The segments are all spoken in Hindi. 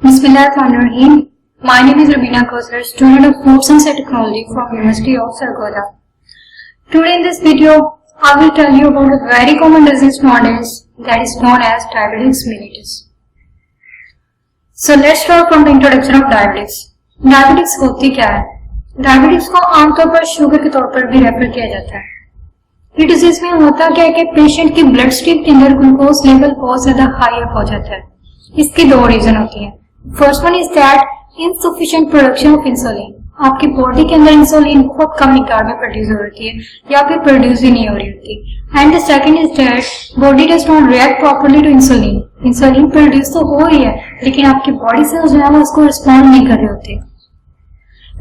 Bismillahirrahmanirrahim. My name is Rabina Kausar, student of Food Science and Technology from University of Sargodha. Today in this video, I will tell you about a very common disease nowadays that is known as diabetes mellitus. So let's start from the introduction of diabetes. Diabetes होती क्या है? Diabetes को आमतौर पर शुगर के तौर पर भी रेफर किया जाता है. ये डिजीज में होता क्या है कि पेशेंट की ब्लड स्ट्रीम के अंदर ग्लूकोज लेवल बहुत ज्यादा हाई अप हो जाता है. इसकी दो रीजन होती है. First one is that insufficient production of insulin. आपकी बॉडी के अंदर इंसुलिन बहुत कम मिकदार में प्रोड्यूस हो रही है या फिर प्रोड्यूस ही नहीं हो रही होती. And the second is that body does not react properly to insulin. Insulin produce तो हो रही है लेकिन आपकी बॉडी सेल्स जो है वो उसको रिस्पॉन्ड नहीं कर रहे होते.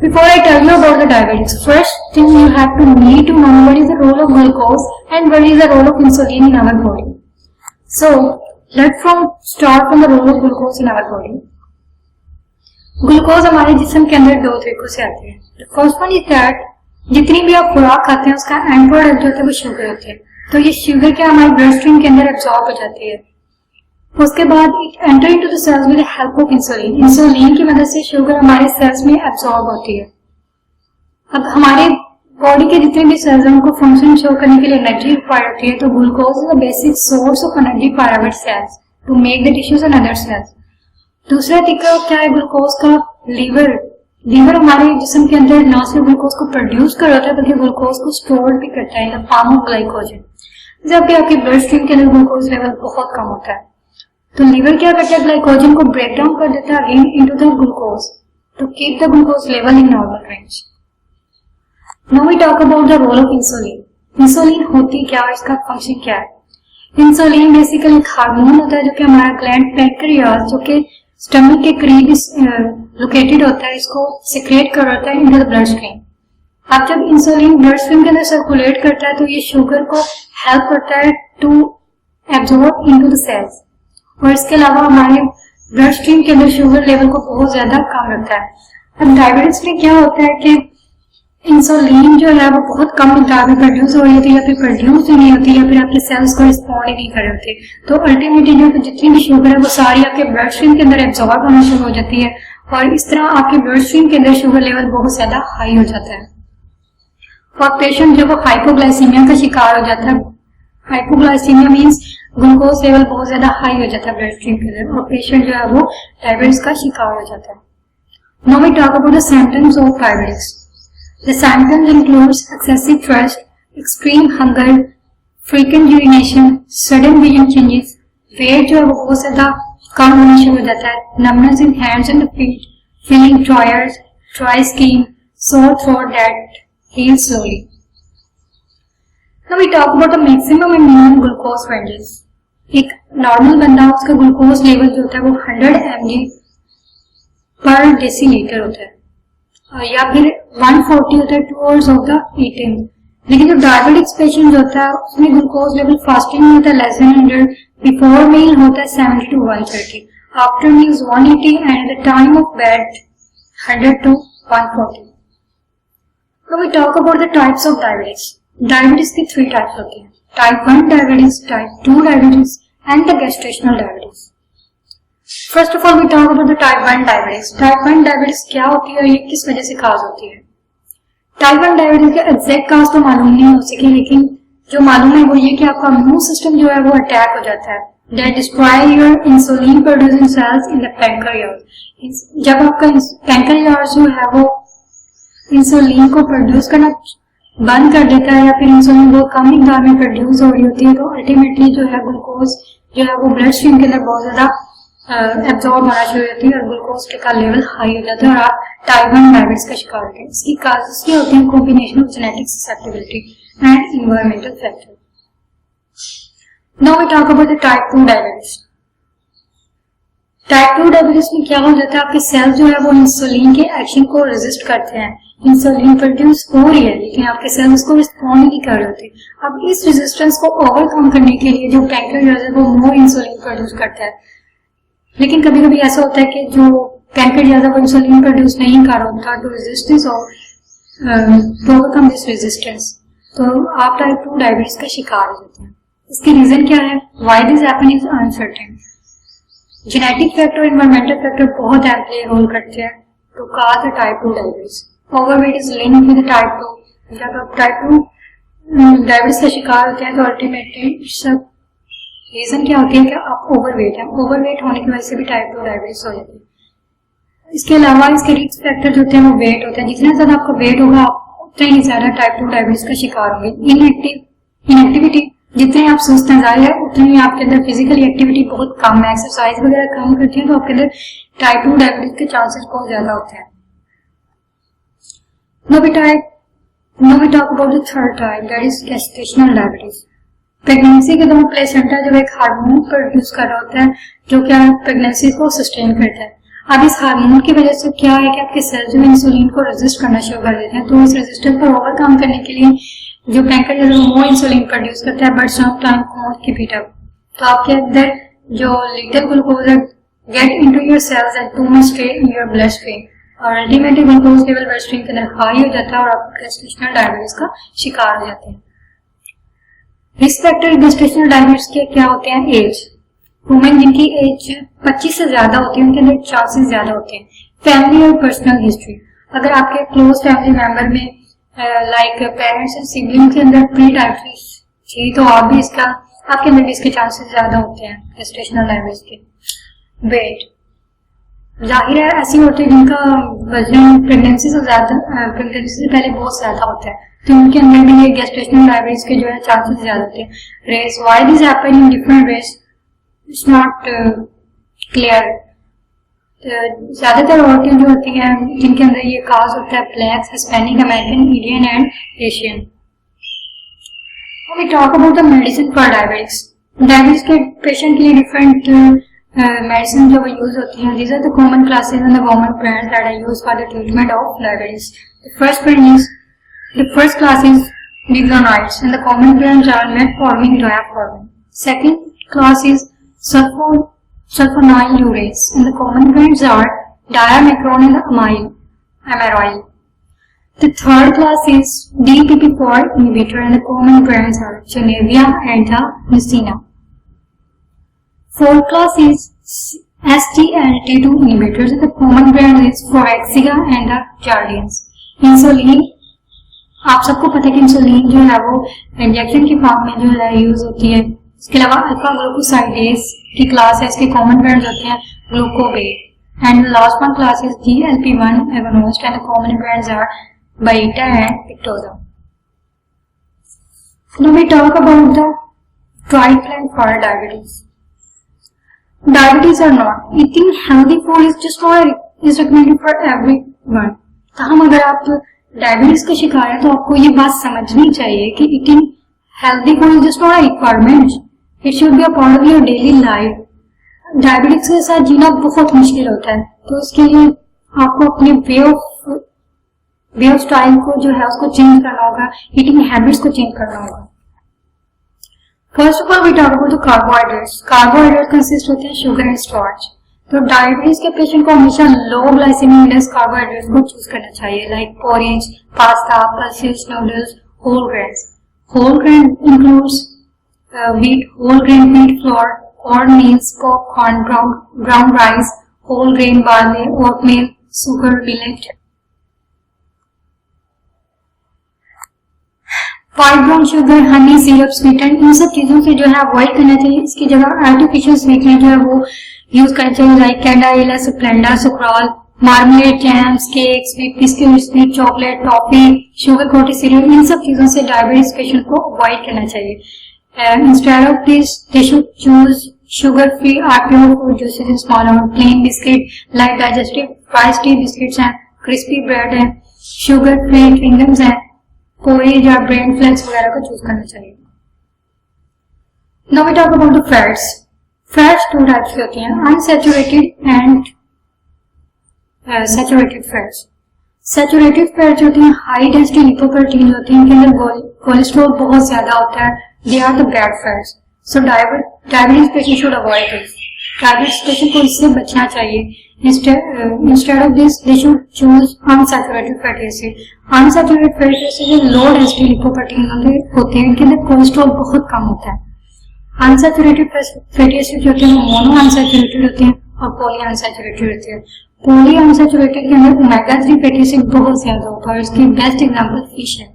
Before I tell you about the diabetes, first thing you have to need to know what is the role of glucose and what is the role of insulin in our body. So let's start from the role of glucose in our body. Glucose हमारे जिस्म के अंदर दो तरीकों से आते हैं. फर्स्ट वन इज दैट जितनी भी आप खुराक खाते हैं उसका एंड प्रोडक्ट जो होता है वो शुगर होते हैं. तो ये शुगर क्या हमारे ब्लड स्ट्रीम के अंदर एब्जॉर्ब हो जाती है. उसके बाद it enter into the cells with the help of insulin. Insulin की मदद से शुगर हमारे सेल्स में एब्जॉर्ब होती है. अब हमारे बॉडी के जितने भी सेल्स हैं उनको फंक्शन शो करने के लिए एनर्जी रिक्वायर होती है. तो glucose is the basic source of energy for our cells to make the tissues and other cells. दूसरा तरीका क्या है ग्लूकोज का? लीवर हमारे जिस्म के अंदर न सिर्फ ग्लूकोज को प्रोड्यूस कर रहा है बल्कि ग्लूकोज को स्टोर भी करता है in the form of glycogen. जब भी आपके ब्लड स्ट्रीम के अंदर ग्लूकोज लेवल बहुत कम होता है तो लीवर क्या करता है? ग्लाइकोजन को ब्रेक डाउन कर देता है again into the glucose to keep the glucose level in normal range. Now we talk about the role of insulin. Insulin होती क्या है, इसका फंक्शन क्या है? इंसुलिन बेसिकली एक हार्मोन होता है जो कि हमारा ग्लैंड पैनक्रियास जो कि स्टमक के करीब लोकेटेड होता है इसको सिक्रेट कर रहा है इनटू द ब्लड स्ट्रीम. अब जब इंसुलिन ब्लड स्ट्रीम के अंदर सर्कुलेट करता है तो ये शुगर को हेल्प करता है to absorb into the cells. और इसके अलावा हमारे ब्लड स्ट्रीम के अंदर शुगर लेवल को बहुत ज्यादा कम रखता है. अब डायबिटीज में क्या होता है कि इंसुलिन जो है वो बहुत कम मिकदार में प्रोड्यूस हो रही होती है या फिर प्रोड्यूस ही नहीं होती या फिर आपके सेल्स को रिस्पॉन्ड ही नहीं कर रहे होते. तो अल्टीमेटली जो जितनी भी शुगर है वो सारी आपके ब्लड स्ट्रीम के अंदर एब्जॉर्ब होना शुरू हो जाती है और इस तरह आपके ब्लड स्ट्रीम के अंदर शुगर लेवल बहुत ज्यादा हाई हो जाता है और पेशेंट जो वो हाइपोग्लाइसीमिया का शिकार हो जाता है. हाइपोग्लाइसीमिया मीन्स ग्लूकोज लेवल बहुत ज्यादा हाई हो जाता है ब्लड स्ट्रीम के अंदर और पेशेंट जो है वो डायबिटीज का शिकार हो जाता है. Now we talk about the symptoms of diabetes. The symptoms includes excessive thirst, extreme hunger, frequent urination, sudden vision changes, weight जो है वो बहुत ज्यादा कम होना शुरू हो जाता है, numbness in hands and feet, feeling tired, dry skin, sore throat that heals slowly. Now we talk about the maximum and minimum glucose ranges. एक नॉर्मल बंदा उसका ग्लूकोज लेवल जो होता है वो 100 mg पर डेसीलीटर होता है या फिर 140 होता है टूवर्ड्स ऑफ द ईटिंग. लेकिन जो डायबिटिक्स पेशेंट होता है उसमें ग्लूकोज लेवल फास्टिंग में होता है लेस देन 100, बिफोर मील होता है 70 to 130, after meals 180 and at the time of bed 100 to 140. So we talk about the types of diabetes. Diabetes की 3 टाइप्स होती हैं. Type 1 diabetes, type 2 diabetes and the gestational diabetes. First of all we talk about the type 1 diabetes. Type 1 diabetes क्या होती है और ये किस वजह से काज होती है? टाइप 1 डायबिटीज का एग्जैक्ट काज तो मालूम नहीं हो सके लेकिन जो मालूम है वो ये कि आपका इम्यून सिस्टम जो है वो अटैक हो जाता है. That destroy your insulin producing sales in the pancreas. जब आपका पैंक्रियास जो है वो इंसुलिन को प्रोड्यूस करना बंद कर देता है या फिर इंसुलिन बहुत कम मिकदार में प्रोड्यूस हो रही होती है तो अल्टीमेटली जो है ग्लूकोज जो है वो ब्लड स्ट्रीम के अंदर बहुत ज्यादा एब्जॉर्ब होना शुरू होती है और ग्लूकोज का लेवल हाई हो जाता है और आप टाइप 1 डायबिटीज का शिकार होते हैं. इसकी काजेस क्या होती हैं? Combination of genetic susceptibility and environmental factor. Now we talk about the type 2 diabetes. Type 2 diabetes में क्या हो जाता है? आपके सेल्स जो है वो इंसुलिन के एक्शन को रेजिस्ट करते हैं. इंसुलिन प्रोड्यूस हो रही है लेकिन आपके सेल्स उसको रिस्पॉन्ड नहीं कर रहे होते. अब इस रेजिस्टेंस को ओवरकम करने के लिए जो पैंक्रियास है वो मोर इंसुलिन प्रोड्यूस करता है. लेकिन कभी कभी ऐसा होता है कि जो पैंक्रियास है वो इंसुलिन प्रोड्यूस नहीं कर रहा होता टू रेजिस्टेंस और टू ओवरकम दिस रेजिस्टेंस तो आप टाइप 2 डायबिटीज का शिकार हो जाते हैं. इसकी रीजन क्या है? Why this happen is uncertain. Genetic factor और इन्वायरमेंटल फैक्टर बहुत एम्पली रोल करते हैं to cause type 2 diabetes. Overweight is linked with type 2। जब आप टाइप 2 डायबिटीज का शिकार होते हैं तो अल्टीमेटली सब रीजन क्या होती है कि आप ओवरवेट हैं। ओवरवेट होने की वजह से भी टाइप 2 डायबिटीज हो जाती है। इसके अलावा इसके रिस्क फैक्टर जो होते हैं वो वेट होते हैं। जितना ज्यादा आपका वेट होगा आप उतना ही ज्यादा टाइप 2 डायबिटीज का शिकार होंगे। इनएक्टिविटी, जितने आप सुस्त नजर है उतनी ही आपके अंदर फिजिकली एक्टिविटी बहुत कम है, एक्सरसाइज वगैरह कम करती है तो आपके अंदर टाइप 2 डायबिटीज के चांसेस बहुत ज्यादा होते हैं। Now we talk about the third type, that is gestational diabetes. Pregnancy के दौरान प्लेसेंटा जब एक हार्मोन प्रोड्यूस कर रहा होता है जो क्या प्रेगनेंसी को सस्टेन करता है। अब इस हार्मोन की वजह से क्या है कि आपके सेल्स में इंसुलिन को रेजिस्ट करना शुरू कर देते हैं। तो इस रेजिस्टेंस पर ओवरकम करने के लिए जो पैंक्रियाज है वो इंसुलिन प्रोड्यूस करता है, but some time can't keep it up. तो आपके अंदर जो लिटिल ग्लूकोज है get into your cells and too much stay in your blood stream और ultimately glucose level blood stream के अंदर हाई हो जाता है और आप गेस्टेशनल डायबिटीज का शिकार हो जाते हैं। रिस्क फैक्टर गेस्टेशनल डायबिटीज के क्या होते हैं? एज, वुमेन जिनकी एज 25 से ज्यादा होती है उनके अंदर चांसेस ज्यादा होते हैं। फैमिली और पर्सनल हिस्ट्री, अगर आपके क्लोज फैमिली मेंबर में लाइक पेरेंट्स एंड सिबलिंग के अंदर प्री डायबिटीज थी तो आप भी इसका आपके अंदर भी इसके चांसेस ज्यादा होते हैं गेस्टेशनल डायबिटीज के। वेट, जाहिर है ऐसी औरतें जिनका वजन प्रेगनेंसी से पहले बहुत ज्यादा होता है तो उनके अंदर भी ये गेस्टेशनल डायबिटीज के जो है चांसेस ज्यादा होते हैं। Race, why this happen in different race it's not clear. ज्यादातर औरतें जो होती हैं जिनके अंदर ये काज होता है black, Hispanic, American, Indian and Asian. We talk about the medicine for diabetes. Diabetes के पेशेंट के लिए डिफरेंट मेडिसिन जो यूज होती हैं। These are the common classes and the common brands that are used for the treatment of diabetes. The first class is Dexonides and the common brands are metformin, diaformin. Second class is sulfonyl urate and the common brands are diamacron and amyloid. The third class is DPP-4 inhibitor and the common brands are Januvia and Nucina. Fourth class is SGLT2 inhibitors and the common brand is Forxiga and Jardiance. Insulin, आप सबको पता है कि इंसुलिन जो है वो इंजेक्शन की फॉर्म में जो है यूज होती है। इसके अलावा अल्फा ग्लूकोसाइडेज की क्लास है, इसके कॉमन ब्रांड्स होते हैं Glucovate and last one class is GLP-1 agonist and the common brands are Byetta and Victoza. Now we talk about the trial plan for diabetes. Diabetes or not, eating healthy food is just not is recommended for everyone. तो हम अगर आप डायबिटीज का शिकार है तो आपको ये बात समझनी चाहिए कि eating healthy food is just not a requirement, it should be a part of your daily life. Diabetes के साथ जीना बहुत मुश्किल होता है तो इसके लिए आपको अपने वे ऑफ स्टाइल को जो है उसको चेंज करना होगा, ईटिंग हैबिट्स को चेंज करना होगा। First of all we talk about the carbohydrates. Carbohydrate consist होते हैं शुगर एंड स्टार्च। तो डायबिटीज के पेशेंट को हमेशा लो ग्लाइसेमिक इंडेक्स कार्बोहाइड्रेट्स को चूज करना चाहिए, like porridge, pasta, pulses, noodles, whole grains. Whole grain includes wheat, whole grain wheat flour, cornmeal, popcorn, brown rice, whole grain barley, oatmeal, sugar, millet. White brown sugar, honey, syrup, sweeten, इन सब चीजों से जो है अवॉइड करना चाहिए। इसकी जगह आर्टिफिशियल स्वीटनर जो है वो यूज करना चाहिए, like Canderel, Splenda, Sucral, marmalade, jams, cake, sweet biscuit, sweet chocolate, toffee, sugar coated cereal, इन सब चीजों से डायबिटीज पेशेंट को अवॉइड करना चाहिए। Instead of this they should choose sugar free or pure fruit juices in small amount, plain biscuit like digestive rice tea biscuits and crispy bread and sugar free chewing-gums and porridge or brain flakes वगैरह को चूज करना चाहिए। Now we talk about the fats. Fats two types की होती हैं, unsaturated and saturated fats. Saturated fats होती हैं high density lipoprotein होती हैं, इनके अंदर कोलेस्ट्रॉल बहुत ज्यादा होता है, they are the bad fats. So diabetes patient should avoid this. Diabetes patient को इससे बचना चाहिए. Instead of this, they should choose unsaturated fatty acid. Unsaturated fatty acid जो low density lipoprotein होते हैं, इनके अंदर कोलेस्ट्रॉल बहुत कम होता है. अनसैचुरेटेड फैटी एसिड जो होते हैं वो मोनो अनसैचुरेटेड होते हैं और पॉली अनसैचुरेटेड होते हैं। पॉली अनसैचुरेटेड के अंदर ओमेगा 3 फैटी एसिड बहुत ज्यादा होता है और इसकी बेस्ट एग्जांपल फिश है।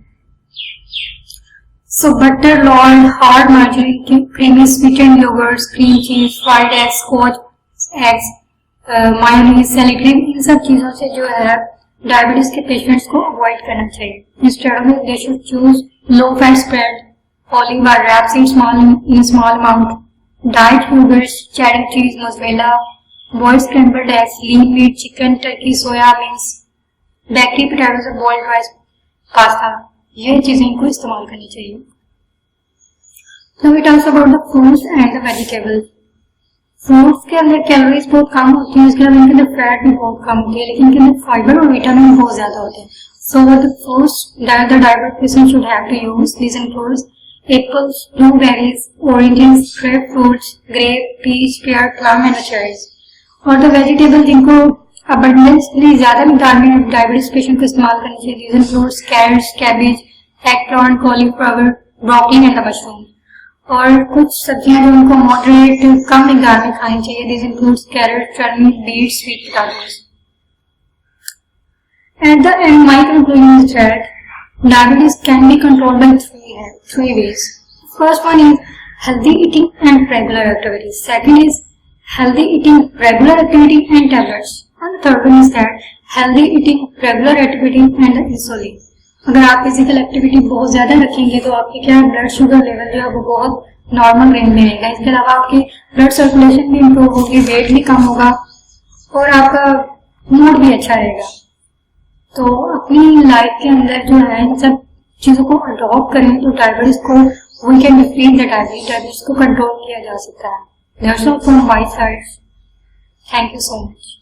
So butter, lard, hard margarine, creamy sweetened yogurts, cream cheese, fried eggs, scotch eggs, mayonnaise, salad cream, इन सब चीजों से जो है डायबिटीज के पेशेंट्स को अवॉइड करना चाहिए। Instead of they should choose low fat spread, olive or rapeseed in small amount, diet yogurts, cheddar cheese, mozzarella, boiled scrambled eggs, lean meat, chicken, turkey, soya beans, bakery potatoes और boiled rice, pasta, ये चीजें इनको इस्तेमाल करनी चाहिए। Now we talk about the fruits and the vegetables. Fruits के अंदर कैलोरीज बहुत कम होती है, इसके अलावा इनके अंदर फैट भी बहुत कम होती है, लेकिन इनके अंदर फाइबर और विटामिन बहुत ज्यादा होते हैं। So the fruits that the diabetic patient should have to use, these includes apples, blueberries, oranges, grapefruits, grape, peach, pear, plum and cherries। और the vegetables जिनको abundantly ज्यादा मिकदार में डायबिटीज पेशेंट को इस्तेमाल करनी चाहिए, these includes carrots, cabbage, eggplant, cauliflower, broccoli and the mushroom। और कुछ सब्जियां जो उनको मॉडरेट कम मिकदार में खानी चाहिए, these includes carrot, turnip, beets, sweet potatoes। At the end, my conclusion is that diabetes can be controlled by three ways. First one is healthy eating and regular activity. Second is healthy eating, regular activity and tablets. And the third one is that healthy eating, regular activity and insulin. अगर आप फिजिकल एक्टिविटी बहुत ज्यादा रखेंगे तो आपकी क्या ब्लड शुगर लेवल जो है वो बहुत नॉर्मल रेंज में रहेगा। इसके अलावा आपकी ब्लड सर्कुलेशन भी इम्प्रूव होगी, वेट भी कम होगा और आपका मूड भी अच्छा रहेगा। तो अपनी लाइफ के अंदर जो है इन सब चीजों को अडॉप्ट करें तो डायबिटीज को we can defeat the diabetes को कंट्रोल किया जा सकता है। That's all from my side. Thank you so much.